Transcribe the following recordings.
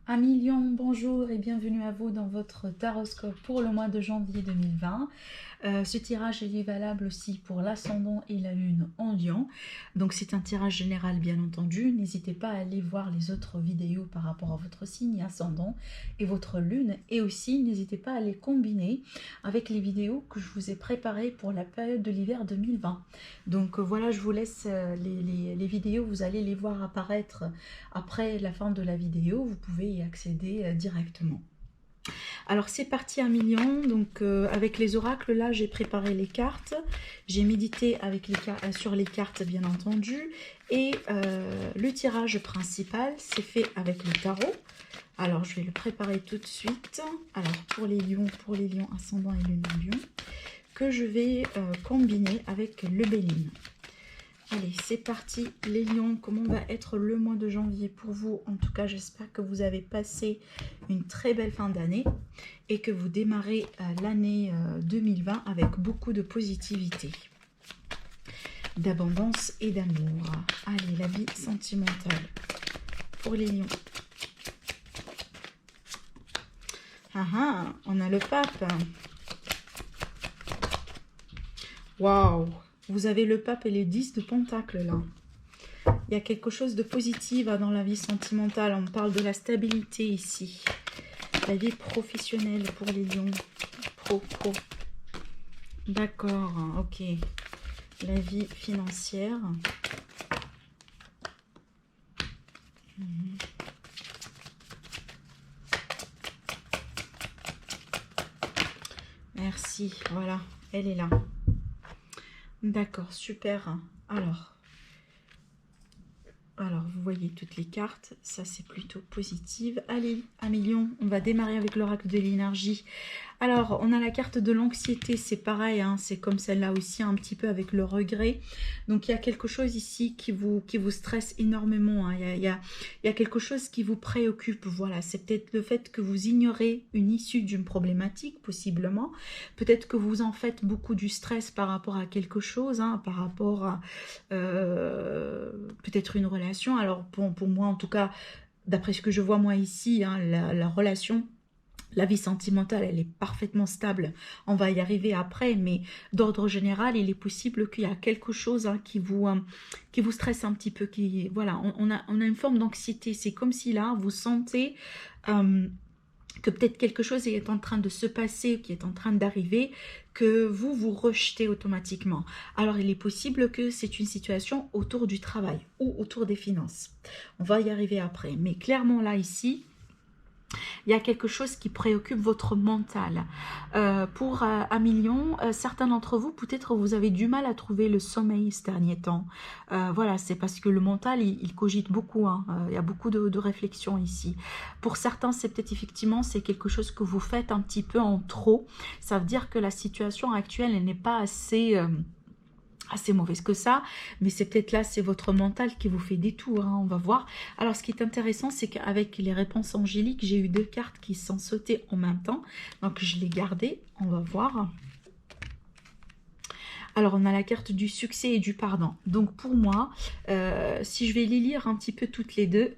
Un million, bonjour et bienvenue à vous dans votre taroscope pour le mois de janvier 2020. Ce tirage est valable aussi pour l'ascendant et la lune en lion. Donc c'est un tirage général bien entendu. N'hésitez pas à aller voir les autres vidéos par rapport à votre signe ascendant et votre lune. Et aussi n'hésitez pas à les combiner avec les vidéos que je vous ai préparées pour la période de l'hiver 2020. Donc voilà, je vous laisse les vidéos, vous allez les voir apparaître après la fin de la vidéo. Vous pouvez y accéder directement. Alors c'est parti, un million. Donc avec les oracles, là j'ai préparé les cartes, j'ai médité avec sur les cartes bien entendu, et le tirage principal c'est fait avec le tarot. Alors je vais le préparer tout de suite. Alors pour les lions ascendant et lune en lion, que je vais combiner avec le Béline. Allez, c'est parti les lions. Comment va être le mois de janvier pour vous? En tout cas, j'espère que vous avez passé une très belle fin d'année et que vous démarrez l'année 2020 avec beaucoup de positivité, d'abondance et d'amour. Allez, la vie sentimentale pour les lions. Ah ah, on a le pape. Waouh! Vous avez le pape et les 10 de pentacles là. Il y a quelque chose de positif dans la vie sentimentale. On parle de la stabilité ici. La vie professionnelle pour les lions. Pro. D'accord, ok. La vie financière. Merci, voilà, elle est là. D'accord, super. Alors, vous voyez toutes les cartes, ça c'est plutôt positif. Allez, un million, on va démarrer avec l'oracle de l'énergie. Alors, on a la carte de l'anxiété, c'est pareil, hein, c'est comme celle-là aussi, un petit peu avec le regret. Donc, il y a quelque chose ici qui vous stresse énormément. Hein. Il y a quelque chose qui vous préoccupe. Voilà, c'est peut-être le fait que vous ignorez une issue d'une problématique, possiblement. Peut-être que vous en faites beaucoup du stress par rapport à quelque chose, hein, par rapport à peut-être une relation. Alors, pour moi, en tout cas, d'après ce que je vois moi ici, hein, la relation... La vie sentimentale, elle est parfaitement stable. On va y arriver après, mais d'ordre général, il est possible qu'il y a quelque chose hein, qui vous stresse un petit peu. Voilà, on a une forme d'anxiété. C'est comme si là, vous sentez que peut-être quelque chose est en train de se passer, qui est en train d'arriver, que vous rejetez automatiquement. Alors, il est possible que c'est une situation autour du travail ou autour des finances. On va y arriver après. Mais clairement, là, ici... il y a quelque chose qui préoccupe votre mental. Pour un million, certains d'entre vous, peut-être vous avez du mal à trouver le sommeil ces derniers temps. Voilà, c'est parce que le mental, il cogite beaucoup. Hein. Il y a beaucoup de réflexions ici. Pour certains, c'est peut-être effectivement, c'est quelque chose que vous faites un petit peu en trop. Ça veut dire que la situation actuelle, elle n'est pas assez mauvaise que ça, mais c'est peut-être là, c'est votre mental qui vous fait des tours, hein, on va voir. Alors, ce qui est intéressant, c'est qu'avec les réponses angéliques, j'ai eu deux cartes qui sont sautées en même temps, donc je les gardées, on va voir. Alors, on a la carte du succès et du pardon. Donc, pour moi, si je vais les lire un petit peu toutes les deux,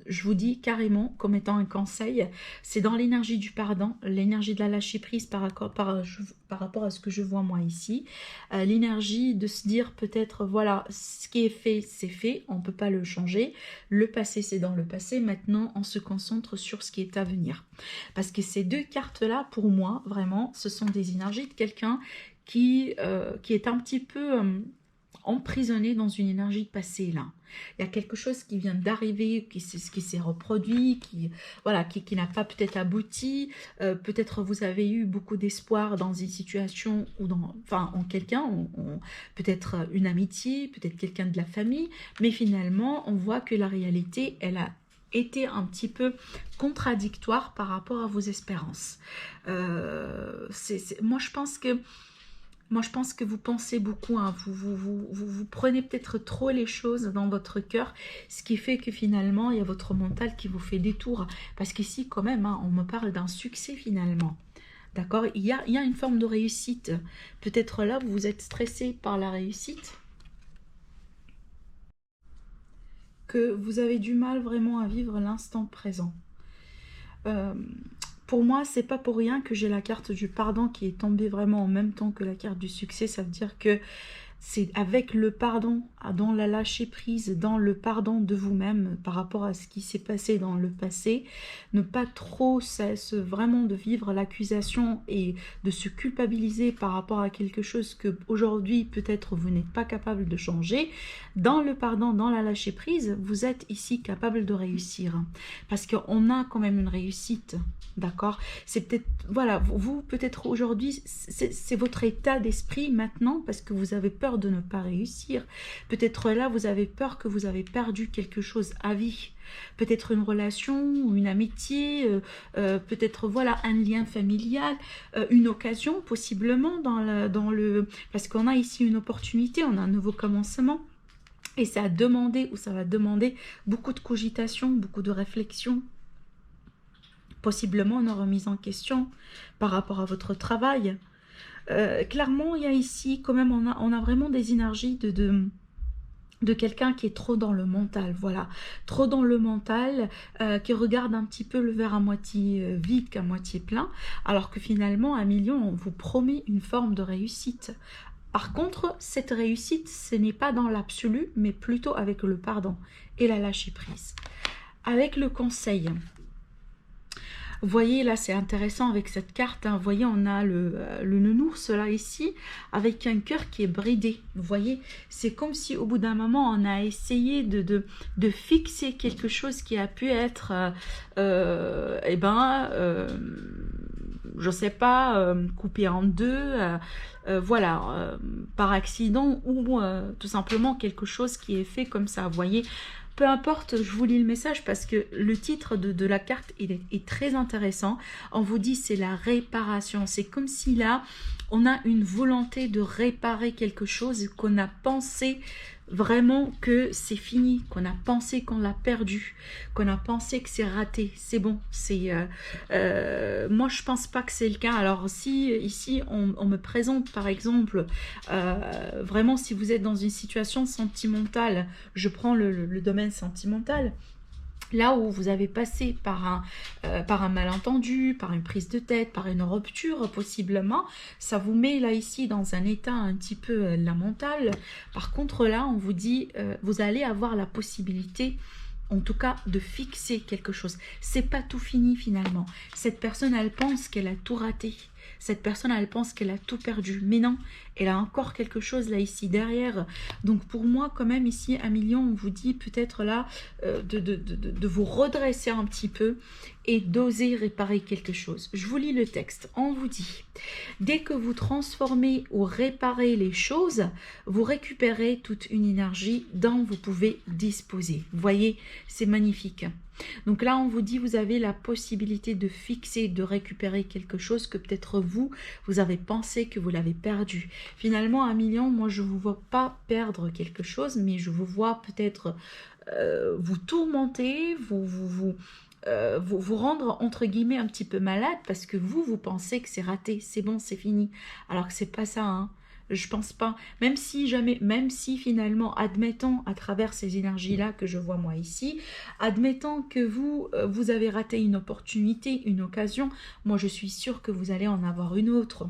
je vous dis carrément, comme étant un conseil, c'est dans l'énergie du pardon, l'énergie de la lâcher prise par rapport à ce que je vois moi ici. L'énergie de se dire peut-être, voilà, ce qui est fait, c'est fait, on ne peut pas le changer. Le passé, c'est dans le passé. Maintenant, on se concentre sur ce qui est à venir. Parce que ces deux cartes-là, pour moi, vraiment, ce sont des énergies de quelqu'un qui est un petit peu emprisonné dans une énergie passée là. Il y a quelque chose qui vient d'arriver, qui s'est reproduit, voilà, qui n'a pas peut-être abouti. Peut-être vous avez eu beaucoup d'espoir dans une situation ou en quelqu'un, peut-être une amitié, peut-être quelqu'un de la famille, mais finalement on voit que la réalité, elle a été un petit peu contradictoire par rapport à vos espérances. Moi je pense que vous pensez beaucoup, hein, vous prenez peut-être trop les choses dans votre cœur, ce qui fait que finalement, il y a votre mental qui vous fait des tours. Parce qu'ici, quand même, hein, on me parle d'un succès finalement. D'accord, il y a une forme de réussite. Peut-être là, vous êtes stressé par la réussite. Que vous avez du mal vraiment à vivre l'instant présent. euh, pour moi, c'est pas pour rien que j'ai la carte du pardon qui est tombée vraiment en même temps que la carte du succès. Ça veut dire que c'est avec le pardon, dans la lâcher prise, dans le pardon de vous-même par rapport à ce qui s'est passé dans le passé, ne pas trop cesse vraiment de vivre l'accusation et de se culpabiliser par rapport à quelque chose que aujourd'hui peut-être vous n'êtes pas capable de changer. Dans le pardon, dans la lâcher prise, vous êtes ici capable de réussir parce qu'on a quand même une réussite. D'accord? C'est peut-être, voilà, vous peut-être aujourd'hui, c'est votre état d'esprit maintenant parce que vous avez peur de ne pas réussir. Peut-être là, vous avez peur que vous avez perdu quelque chose à vie. Peut-être une relation, ou une amitié, peut-être voilà un lien familial, une occasion possiblement dans le... Parce qu'on a ici une opportunité, on a un nouveau commencement. Et ça a demandé, ou ça va demander beaucoup de cogitation, beaucoup de réflexion, possiblement une remise en question par rapport à votre travail. Clairement, il y a ici, quand même, on a vraiment des énergies de quelqu'un qui est trop dans le mental, voilà, trop dans le mental, qui regarde un petit peu le verre à moitié vide qu'à moitié plein, alors que finalement, à million, on vous promet une forme de réussite. Par contre, cette réussite, ce n'est pas dans l'absolu, mais plutôt avec le pardon et la lâcher prise. Avec le conseil, vous voyez, là, c'est intéressant avec cette carte. Hein. Vous voyez, on a le nounours, là, ici, avec un cœur qui est bridé. Vous voyez, c'est comme si, au bout d'un moment, on a essayé de fixer quelque chose qui a pu être, je sais pas, coupé en deux, voilà, par accident ou tout simplement quelque chose qui est fait comme ça. Vous voyez, peu importe, je vous lis le message parce que le titre de la carte est très intéressant. On vous dit c'est la réparation. C'est comme si là, on a une volonté de réparer quelque chose qu'on a pensé vraiment que c'est fini, qu'on a pensé qu'on l'a perdu, qu'on a pensé que c'est raté, c'est bon, c'est moi je pense pas que c'est le cas. Alors si ici on me présente par exemple vraiment si vous êtes dans une situation sentimentale, je prends le domaine sentimental, là où vous avez passé par un malentendu, par une prise de tête, par une rupture possiblement, ça vous met là ici dans un état un petit peu lamentable. Par contre là, on vous dit, vous allez avoir la possibilité en tout cas de fixer quelque chose. C'est pas tout fini finalement. Cette personne, elle pense qu'elle a tout raté. Cette personne, elle pense qu'elle a tout perdu. Mais non, elle a encore quelque chose là, ici, derrière. Donc pour moi, quand même, ici, à million, on vous dit peut-être là de vous redresser un petit peu et d'oser réparer quelque chose. Je vous lis le texte. On vous dit, dès que vous transformez ou réparez les choses, vous récupérez toute une énergie dont vous pouvez disposer. Vous voyez, c'est magnifique. Donc là, on vous dit, vous avez la possibilité de fixer, de récupérer quelque chose que peut-être vous avez pensé que vous l'avez perdu. Finalement, à million, moi, je ne vous vois pas perdre quelque chose, mais je vous vois peut-être vous tourmenter, vous rendre entre guillemets un petit peu malade parce que vous pensez que c'est raté, c'est bon, c'est fini. Alors que c'est pas ça, hein. Je pense pas. Même si jamais, même si finalement, admettons à travers ces énergies-là que je vois moi ici, admettons que vous avez raté une opportunité, une occasion, moi je suis sûre que vous allez en avoir une autre.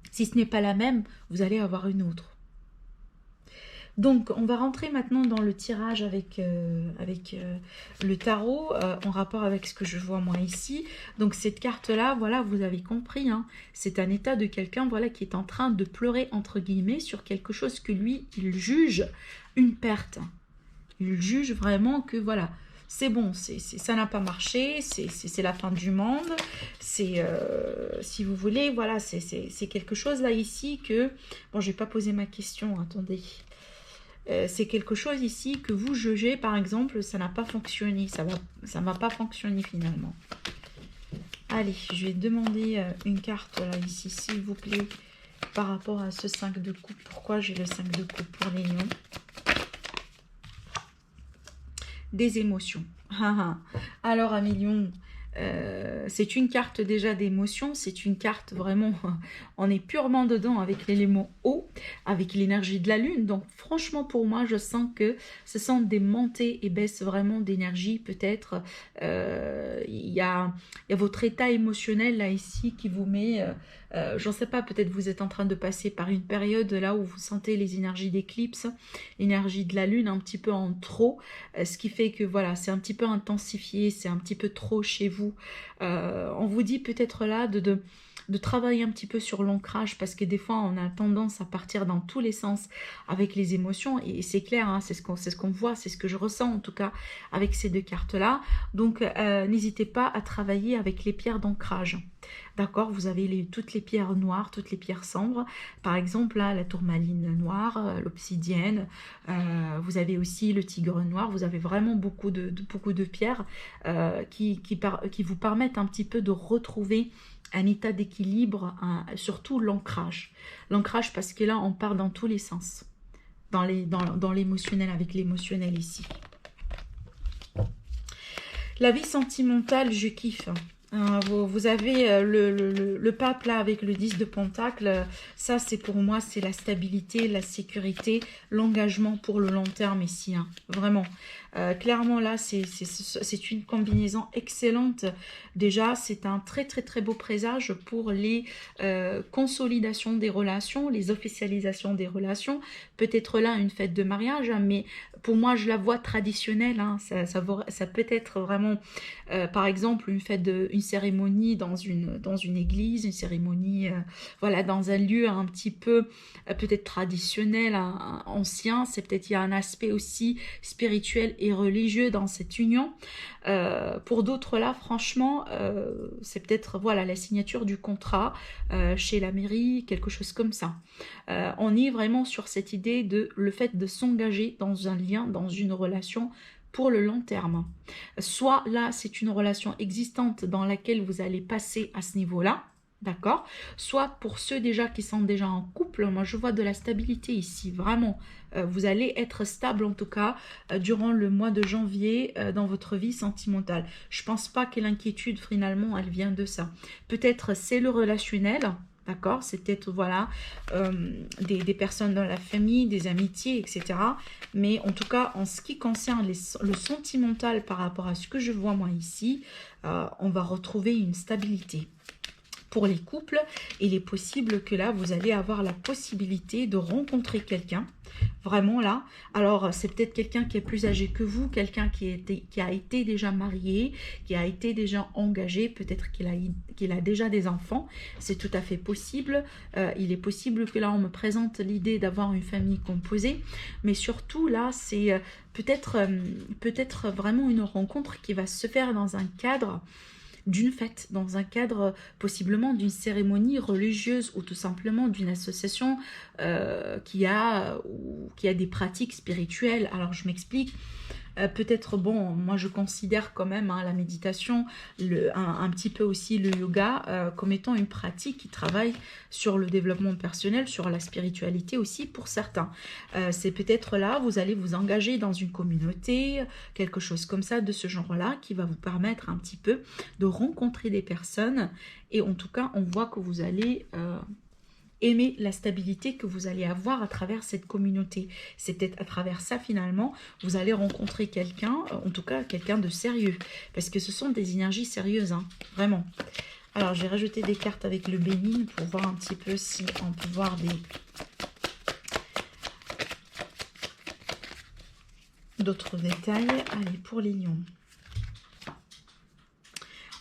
Si ce n'est pas la même, vous allez avoir une autre. Donc, on va rentrer maintenant dans le tirage avec le tarot, en rapport avec ce que je vois moi ici. Donc, cette carte-là, voilà, vous avez compris, hein, c'est un état de quelqu'un, voilà, qui est en train de pleurer, entre guillemets, sur quelque chose que lui, il juge une perte. Il juge vraiment que, voilà, c'est bon, ça n'a pas marché, c'est la fin du monde, c'est, si vous voulez, voilà, c'est quelque chose là, ici, que... Bon, je vais pas poser ma question, attendez... c'est quelque chose ici que vous jugez, par exemple, ça n'a pas fonctionné, ça va pas fonctionner finalement. Allez, je vais demander une carte là ici, s'il vous plaît, par rapport à ce 5 de coupe. Pourquoi j'ai le 5 de coupe pour les lions? Des émotions. Alors, à million, C'est une carte déjà d'émotion, c'est une carte vraiment, on est purement dedans avec l'élément eau, avec l'énergie de la lune. Donc franchement pour moi, je sens que ce sont des montées et baisses vraiment d'énergie. Peut-être il y a votre état émotionnel là ici qui vous met, je ne sais pas, peut-être vous êtes en train de passer par une période là où vous sentez les énergies d'éclipse, l'énergie de la lune un petit peu en trop, ce qui fait que voilà, c'est un petit peu intensifié, c'est un petit peu trop chez vous. On vous dit peut-être là de travailler un petit peu sur l'ancrage, parce que des fois on a tendance à partir dans tous les sens avec les émotions, et c'est clair, hein, c'est ce qu'on voit, c'est ce que je ressens en tout cas avec ces deux cartes là. Donc n'hésitez pas à travailler avec les pierres d'ancrage. D'accord, vous avez toutes les pierres noires, toutes les pierres sombres, par exemple là, la tourmaline noire, l'obsidienne, vous avez aussi le tigre noir, vous avez vraiment beaucoup de pierres qui vous permettent un petit peu de retrouver un état d'équilibre, surtout l'ancrage. L'ancrage, parce que là, on part dans tous les sens, dans l'émotionnel, avec l'émotionnel ici. La vie sentimentale, je kiffe. Vous avez le pape là avec le 10 de Pentacle. Ça, c'est pour moi, c'est la stabilité, la sécurité, l'engagement pour le long terme ici. Hein, vraiment. Clairement là, c'est une combinaison excellente. Déjà, c'est un très très très beau présage pour les consolidations des relations, les officialisations des relations. Peut-être là une fête de mariage, hein, mais pour moi, je la vois traditionnelle. Hein, ça peut être vraiment, par exemple, une cérémonie dans une église, une cérémonie, voilà, dans un lieu un petit peu peut-être traditionnel, ancien. C'est peut-être, il y a un aspect aussi spirituel et religieux dans cette union. Pour d'autres là, franchement, c'est peut-être voilà la signature du contrat chez la mairie, quelque chose comme ça. On est vraiment sur cette idée de le fait de s'engager dans un lien, dans une relation pour le long terme. Soit là, c'est une relation existante dans laquelle vous allez passer à ce niveau-là, d'accord? Soit pour ceux déjà qui sont déjà en couple, moi je vois de la stabilité ici, vraiment. Vous allez être stable en tout cas durant le mois de janvier dans votre vie sentimentale. Je pense pas que l'inquiétude finalement elle vient de ça. Peut-être c'est le relationnel. D'accord, c'est peut-être voilà, des personnes dans la famille, des amitiés, etc. Mais en tout cas, en ce qui concerne le sentimental par rapport à ce que je vois moi ici, on va retrouver une stabilité. Pour les couples, il est possible que là, vous allez avoir la possibilité de rencontrer quelqu'un, vraiment là. Alors, c'est peut-être quelqu'un qui est plus âgé que vous, quelqu'un qui a été déjà marié, qui a été déjà engagé, peut-être qu'il a déjà des enfants, c'est tout à fait possible. Il est possible que là, on me présente l'idée d'avoir une famille composée, mais surtout là, c'est peut-être vraiment une rencontre qui va se faire dans un cadre d'une fête, dans un cadre possiblement d'une cérémonie religieuse ou tout simplement d'une association qui a des pratiques spirituelles. Alors je m'explique. Peut-être, bon, moi je considère quand même hein, la méditation, un petit peu aussi le yoga comme étant une pratique qui travaille sur le développement personnel, sur la spiritualité aussi pour certains. C'est peut-être là, vous allez vous engager dans une communauté, quelque chose comme ça de ce genre-là qui va vous permettre un petit peu de rencontrer des personnes et en tout cas on voit que vous allez aimer la stabilité que vous allez avoir à travers cette communauté. C'est peut-être à travers ça finalement, vous allez rencontrer quelqu'un, en tout cas quelqu'un de sérieux. Parce que ce sont des énergies sérieuses, hein, vraiment. Alors, j'ai rajouté des cartes avec le bénin pour voir un petit peu si on peut voir d'autres détails. Allez, pour les lions.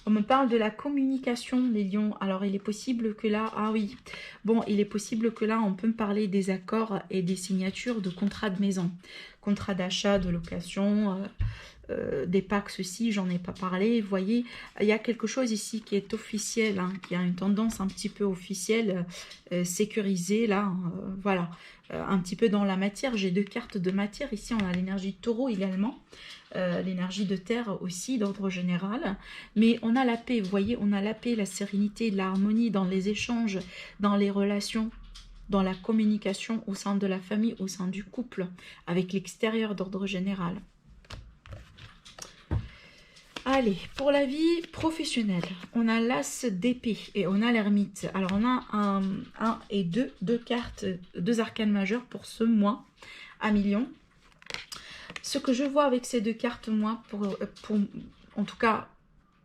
On me parle de la communication des lions. Alors, il est possible que là... Ah oui. Bon, il est possible que là, on peut me parler des accords et des signatures de contrats de maison. Contrats d'achat, de location, des packs aussi, j'en ai pas parlé. Vous voyez, il y a quelque chose ici qui est officiel, hein, qui a une tendance un petit peu officielle, sécurisée, là. Voilà, un petit peu dans la matière. J'ai deux cartes de matière. Ici, on a l'énergie de taureau également. L'énergie de terre aussi d'ordre général, mais on a la paix, vous voyez, on a la paix, la sérénité, l'harmonie dans les échanges, dans les relations, dans la communication au sein de la famille, au sein du couple, avec l'extérieur d'ordre général. Allez, pour la vie professionnelle, on a l'As d'épée et on a l'ermite. Alors, on a un et deux cartes, deux arcanes majeures pour ce mois à million. Ce que je vois avec ces deux cartes, moi, en tout cas,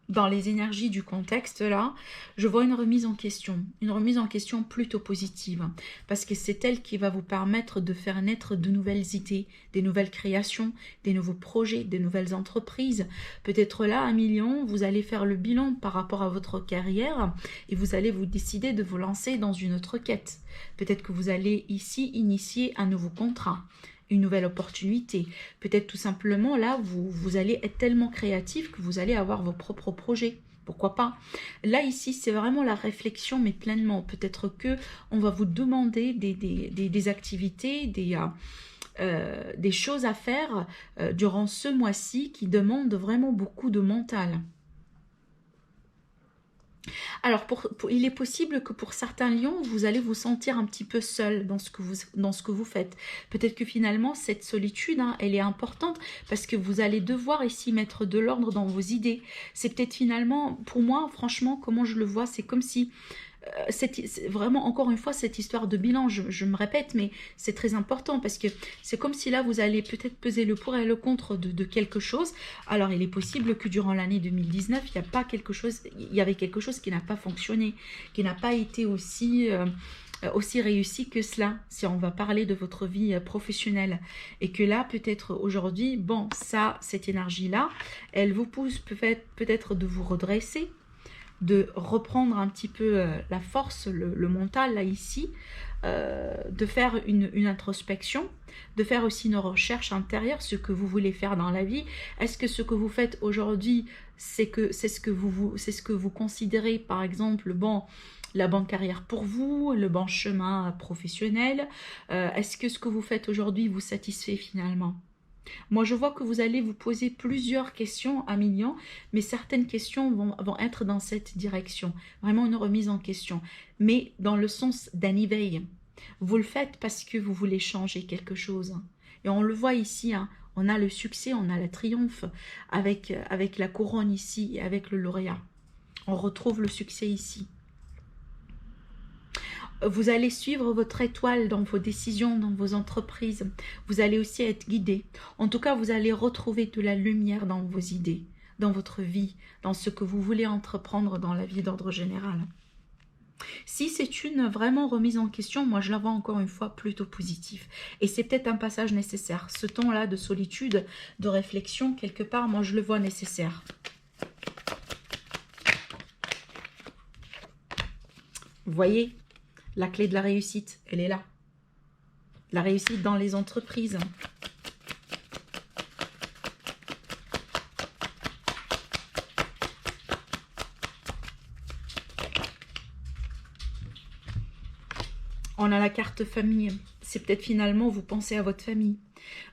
dans les énergies du contexte là, je vois une remise en question plutôt positive, parce que c'est elle qui va vous permettre de faire naître de nouvelles idées, des nouvelles créations, des nouveaux projets, des nouvelles entreprises. Peut-être là, à million, vous allez faire le bilan par rapport à votre carrière et vous allez vous décider de vous lancer dans une autre quête. Peut-être que vous allez ici initier un nouveau contrat, une nouvelle opportunité. Peut-être tout simplement, là, vous allez être tellement créatif que vous allez avoir vos propres projets. Pourquoi pas? Là, ici, c'est vraiment la réflexion, mais pleinement. Peut-être que on va vous demander des activités, des choses à faire durant ce mois-ci qui demandent vraiment beaucoup de mental. Alors, il est possible que pour certains lions, vous allez vous sentir un petit peu seul dans ce que vous faites. Peut-être que finalement, cette solitude, hein, elle est importante parce que vous allez devoir ici mettre de l'ordre dans vos idées. C'est peut-être finalement, pour moi, franchement, comment je le vois, c'est comme si c'est vraiment, encore une fois, cette histoire de bilan, je me répète, mais c'est très important parce que c'est comme si là, vous allez peut-être peser le pour et le contre de quelque chose. Alors, il est possible que durant l'année 2019, il y avait quelque chose qui n'a pas fonctionné, qui n'a pas été aussi réussi que cela, si on va parler de votre vie professionnelle. Et que là, peut-être aujourd'hui, bon, cette énergie-là, elle vous pousse peut-être de vous redresser, de reprendre un petit peu la force, le mental là ici, de faire une introspection, de faire aussi une recherche intérieure, ce que vous voulez faire dans la vie. Est-ce que ce que vous faites aujourd'hui, c'est ce que vous considérez, par exemple, bon, la bonne carrière pour vous, le bon chemin professionnel? Est-ce que ce que vous faites aujourd'hui vous satisfait finalement? Moi, je vois que vous allez vous poser plusieurs questions à million, mais certaines questions vont être dans cette direction. Vraiment une remise en question, mais dans le sens d'un éveil. Vous le faites parce que vous voulez changer quelque chose. Et on le voit ici, hein, on a le succès, on a le triomphe avec la couronne ici et avec le lauréat. On retrouve le succès ici. Vous allez suivre votre étoile dans vos décisions, dans vos entreprises. Vous allez aussi être guidé. En tout cas, vous allez retrouver de la lumière dans vos idées, dans votre vie, dans ce que vous voulez entreprendre dans la vie d'ordre général. Si c'est une vraiment remise en question, moi je la vois encore une fois plutôt positive. Et c'est peut-être un passage nécessaire. Ce temps-là de solitude, de réflexion, quelque part, moi je le vois nécessaire. Vous voyez ? La clé de la réussite, elle est là. La réussite dans les entreprises. On a la carte famille. C'est peut-être finalement, vous pensez à votre famille.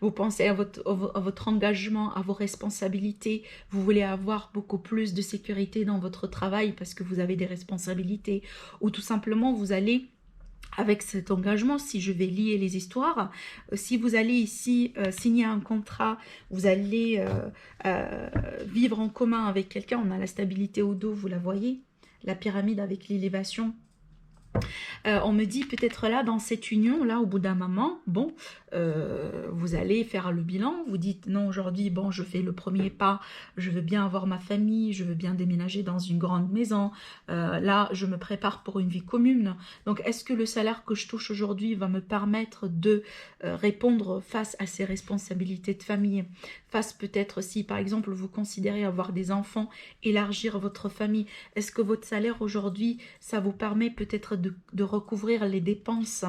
Vous pensez à votre engagement, à vos responsabilités. Vous voulez avoir beaucoup plus de sécurité dans votre travail parce que vous avez des responsabilités. Ou tout simplement, vous allez... Avec cet engagement, si je vais lier les histoires, si vous allez ici signer un contrat, vous allez vivre en commun avec quelqu'un, on a la stabilité au dos, vous la voyez, la pyramide avec l'élévation. On me dit peut-être là, dans cette union, là, au bout d'un moment, bon, vous allez faire le bilan, vous dites non, aujourd'hui, bon, je fais le premier pas, je veux bien avoir ma famille, je veux bien déménager dans une grande maison, là, je me prépare pour une vie commune. Donc, est-ce que le salaire que je touche aujourd'hui va me permettre de répondre face à ces responsabilités de famille, face peut-être si, par exemple, vous considérez avoir des enfants, élargir votre famille, est-ce que votre salaire aujourd'hui, ça vous permet peut-être de recouvrir les dépenses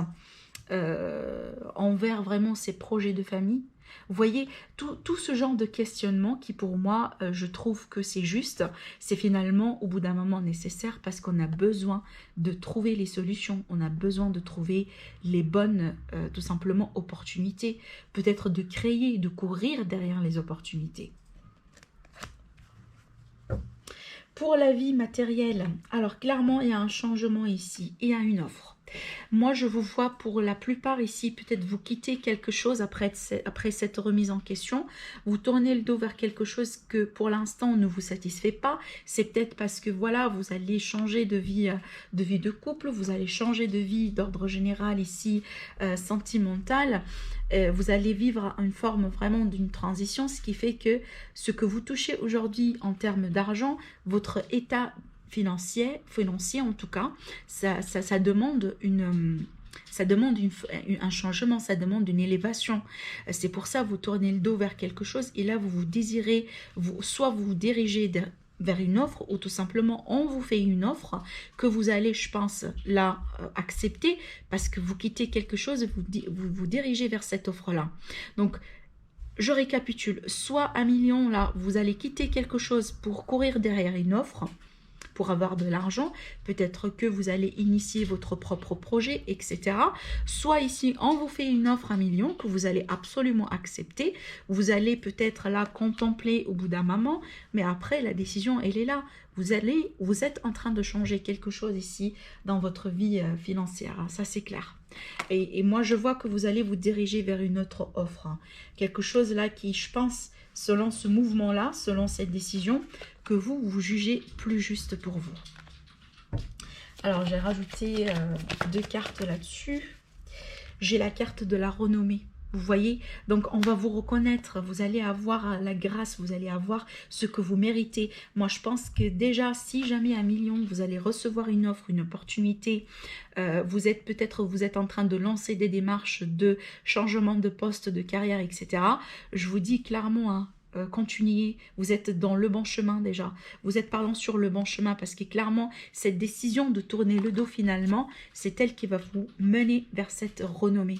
envers vraiment ces projets de famille? Vous voyez, tout ce genre de questionnement qui pour moi, je trouve que c'est juste, c'est finalement au bout d'un moment nécessaire parce qu'on a besoin de trouver les solutions, on a besoin de trouver les bonnes, tout simplement, opportunités, peut-être de créer, de courir derrière les opportunités. Pour la vie matérielle, alors clairement, il y a un changement ici, il y a une offre. Moi, je vous vois pour la plupart ici, peut-être vous quittez quelque chose après cette remise en question. Vous tournez le dos vers quelque chose que pour l'instant ne vous satisfait pas. C'est peut-être parce que voilà, vous allez changer de vie de couple, vous allez changer de vie d'ordre général ici, sentimentale. Vous allez vivre une forme vraiment d'une transition, ce qui fait que ce que vous touchez aujourd'hui en termes d'argent, votre état financier en tout cas, ça demande un changement, ça demande une élévation. C'est pour ça que vous tournez le dos vers quelque chose et là vous désirez, soit vous vous dirigez vers une offre ou tout simplement on vous fait une offre que vous allez, je pense, là accepter parce que vous quittez quelque chose et vous dirigez vers cette offre-là. Donc, je récapitule, soit 1 million, là, vous allez quitter quelque chose pour courir derrière une offre, pour avoir de l'argent, peut-être que vous allez initier votre propre projet, etc. Soit ici, on vous fait une offre 1 million que vous allez absolument accepter. Vous allez peut-être là contempler au bout d'un moment, mais après, la décision, elle est là. Vous êtes en train de changer quelque chose ici dans votre vie financière. Ça, c'est clair. Et moi, je vois que vous allez vous diriger vers une autre offre. Quelque chose là qui, je pense, selon ce mouvement-là, selon cette décision, que vous jugez plus juste pour vous. Alors, j'ai rajouté 2 cartes là-dessus. J'ai la carte de la renommée. Vous voyez, donc on va vous reconnaître, vous allez avoir la grâce, vous allez avoir ce que vous méritez. Moi, je pense que déjà, si jamais 1 million, vous allez recevoir une offre, une opportunité, vous êtes en train de lancer des démarches de changement de poste, de carrière, etc. Je vous dis clairement, hein, continuez, vous êtes dans le bon chemin déjà, vous êtes sur le bon chemin parce que clairement cette décision de tourner le dos finalement, c'est elle qui va vous mener vers cette renommée.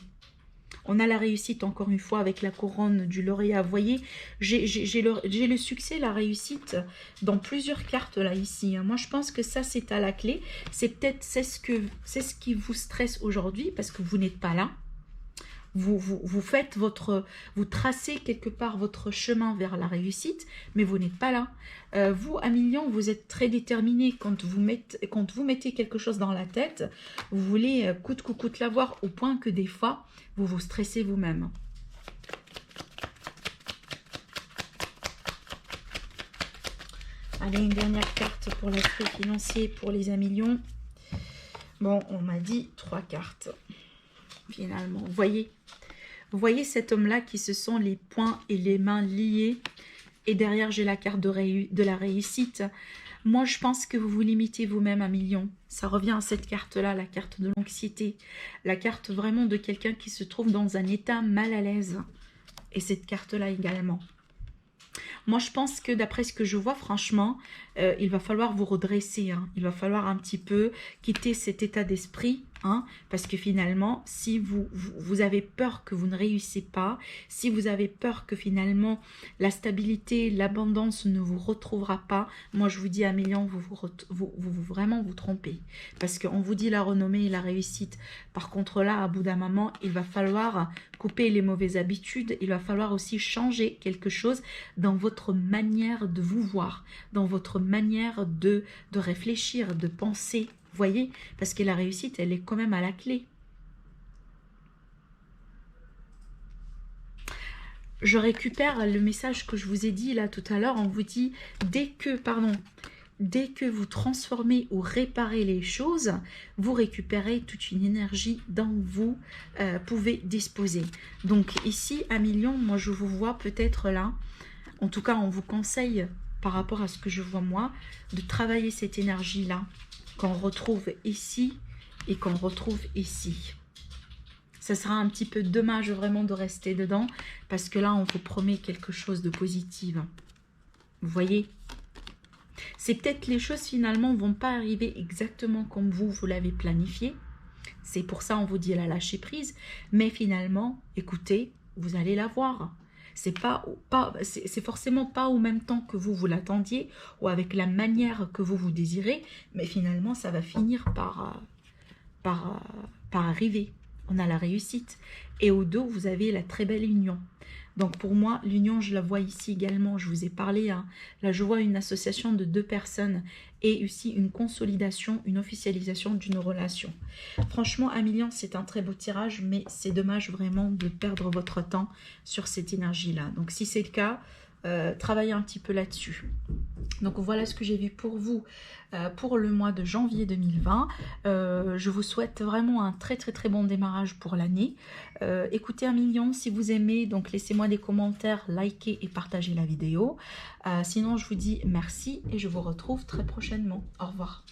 On a la réussite encore une fois avec la couronne du lauréat. Vous voyez, j'ai le succès, la réussite dans plusieurs cartes là ici. Moi je pense que ça c'est à la clé. C'est ce qui vous stresse aujourd'hui parce que vous n'êtes pas là. Vous tracez quelque part votre chemin vers la réussite, mais vous n'êtes pas là. Vous, 1 million, vous êtes très déterminé quand vous mettez quelque chose dans la tête. Vous voulez coûte que coûte l'avoir au point que des fois, vous vous stressez vous-même. Allez, une dernière carte pour l'aspect financier pour les 1 million. Bon, on m'a dit 3 cartes. Finalement, vous voyez cet homme-là qui se sent les poings et les mains liés. Et derrière, j'ai la carte de la réussite. Moi, je pense que vous vous limitez vous-même 1 million. Ça revient à cette carte-là, la carte de l'anxiété. La carte vraiment de quelqu'un qui se trouve dans un état mal à l'aise. Et cette carte-là également. Moi, je pense que d'après ce que je vois, franchement, il va falloir vous redresser. Hein. Il va falloir un petit peu quitter cet état d'esprit. Hein, parce que finalement, si vous avez peur que vous ne réussissez pas, si vous avez peur que finalement la stabilité, l'abondance ne vous retrouvera pas, moi je vous dis 1 million, vous vraiment vous trompez. Parce qu'on vous dit la renommée et la réussite. Par contre là, à bout d'un moment, il va falloir couper les mauvaises habitudes, il va falloir aussi changer quelque chose dans votre manière de vous voir, dans votre manière de réfléchir, de penser. Vous voyez, parce que la réussite, elle est quand même à la clé. Je récupère le message que je vous ai dit là tout à l'heure. On vous dit, dès que vous transformez ou réparez les choses, vous récupérez toute une énergie dont vous pouvez disposer. Donc ici, 1 million, moi je vous vois peut-être là. En tout cas, on vous conseille, par rapport à ce que je vois moi, de travailler cette énergie-là qu'on retrouve ici et qu'on retrouve ici. Ça sera un petit peu dommage vraiment de rester dedans parce que là, on vous promet quelque chose de positif. Vous voyez? C'est peut-être les choses finalement ne vont pas arriver exactement comme vous l'avez planifié. C'est pour ça on vous dit la lâcher prise. Mais finalement, écoutez, vous allez la voir. C'est forcément pas au même temps que vous l'attendiez ou avec la manière que vous désirez, mais finalement ça va finir par arriver. On a la réussite et au dos vous avez la très belle union. Donc pour moi, l'union, je la vois ici également, je vous ai parlé, hein. Là je vois une association de 2 personnes et aussi une consolidation, une officialisation d'une relation. Franchement, 1 million, c'est un très beau tirage, mais c'est dommage vraiment de perdre votre temps sur cette énergie-là. Donc si c'est le cas, travaillez un petit peu là-dessus. Donc voilà ce que j'ai vu pour vous pour le mois de janvier 2020. Je vous souhaite vraiment un très bon démarrage pour l'année. Écoutez 1 million si vous aimez, donc laissez-moi des commentaires, likez et partagez la vidéo. Sinon je vous dis merci et je vous retrouve très prochainement. Au revoir.